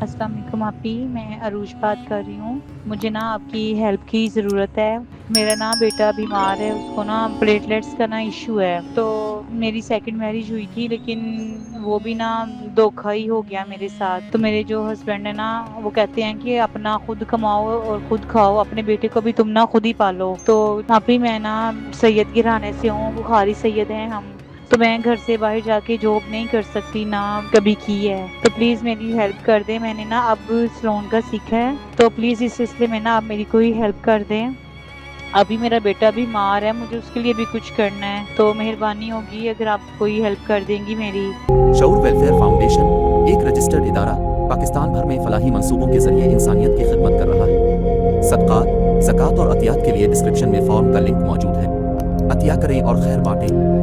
अस्सलाम वालेकुम आपी, मैं अरूज बात कर रही हूँ। मुझे ना आपकी हेल्प की ज़रूरत है। मेरा ना बेटा बीमार है, उसको ना प्लेटलेट्स का ना इशू है। तो मेरी सेकंड मैरिज हुई थी, लेकिन वो भी ना धोखा ही हो गया मेरे साथ। तो मेरे जो हस्बैंड है ना, वो कहते हैं कि अपना खुद कमाओ और खुद खाओ, अपने बेटे को भी तुम ना खुद ही पालो। तो आपी मैं ना सैयद गिराने से हूँ, बुखारी सैयद हैं हम। तो मैं घर से बाहर जाके जॉब नहीं कर सकती, ना कभी की है। तो प्लीज मेरी हेल्प कर दे। मैंने ना अब सलोन का सीखा है, तो प्लीज इस सिलसिले में ना आप मेरी कोई हेल्प कर दें। अभी मेरा बेटा बीमार है, मुझे उसके लिए भी कुछ करना है, तो मेहरबानी होगी अगर आप कोई हेल्प कर देंगी मेरी। शऊर वेलफेयर फाउंडेशन एक रजिस्टर्ड इदारा पाकिस्तान भर में फलाही मंसूबों के जरिए इंसानियत की खिदमत कर रहा है। सदक़ात, ज़कात और अतियात के लिए डिस्क्रिप्शन में फॉर्म का लिंक मौजूद है। अतिया करें और खैर बांटें।